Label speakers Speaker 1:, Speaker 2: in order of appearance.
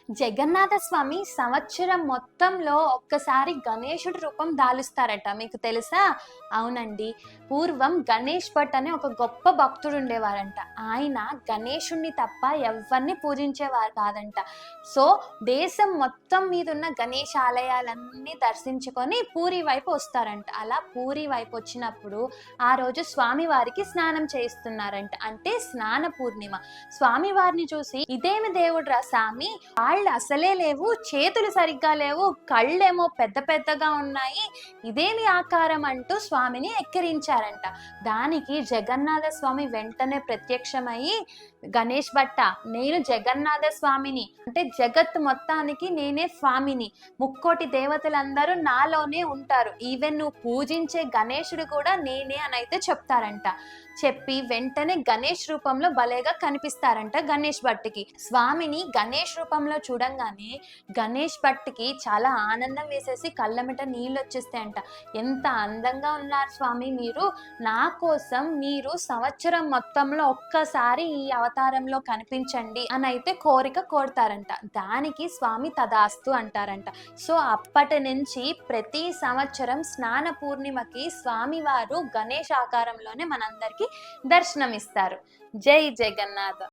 Speaker 1: జగన్నాథ స్వామి సంవత్సరం మొత్తంలో ఒక్కసారి గణేశుడి రూపం దాలుస్తారట. మీకు తెలుసా? అవునండి. పూర్వం గణేష్ భట్ అనే ఒక గొప్ప భక్తుడు ఉండేవారంట. ఆయన గణేశుణ్ణి తప్ప ఎవరిని పూజించేవారు కాదంట. సో దేశం మొత్తం మీద ఉన్న గణేష్ ఆలయాలన్నీ దర్శించుకొని పూరి వైపు వస్తారంట. అలా పూరి వైపు వచ్చినప్పుడు ఆ రోజు స్వామివారికి స్నానం చేయిస్తున్నారంట. అంటే స్నాన పూర్ణిమ. స్వామివారిని చూసి ఇదేమి దేవుడ్రా స్వామి, కాళ్ళు అసలే లేవు, చేతులు సరిగ్గా లేవు, కళ్ళేమో పెద్ద పెద్దగా ఉన్నాయి, ఇదేమి ఆకారం అంటూ స్వామిని ఎక్కిరించారంట. దానికి జగన్నాథ స్వామి వెంటనే ప్రత్యక్షమయ్యి, గణేష్ భట్ట, నేను జగన్నాథ స్వామిని, అంటే జగత్ మొత్తానికి నేనే స్వామిని, ముక్కోటి దేవతలందరూ నాలోనే ఉంటారు, ఈవెన్ నువ్వు పూజించే గణేశుడు కూడా నేనే అని అయితే చెప్తారంట. చెప్పి వెంటనే గణేష్ రూపంలో భలేగా కనిపిస్తారంట గణేష్ భట్టికి. స్వామిని గణేష్ రూపంలో చూడంగానే గణేష్ భట్టికి చాలా ఆనందం వేసేసి కళ్ళమిట నీళ్ళు వచ్చేస్తాయంట. ఎంత అందంగా ఉన్నారు స్వామి మీరు, నా కోసం మీరు సంవత్సరం మొత్తంలో ఒక్కసారి ఈ అవతారంలో కనిపించండి అని అయితే కోరిక కోరుతారంట. దానికి స్వామి తదాస్తు అంటారంట. సో అప్పటి నుంచి ప్రతి సంవత్సరం స్నాన పూర్ణిమకి స్వామివారు గణేష్ ఆకారంలోనే మనందరికీ దర్శనమిస్తారు. జై జగన్నాథ.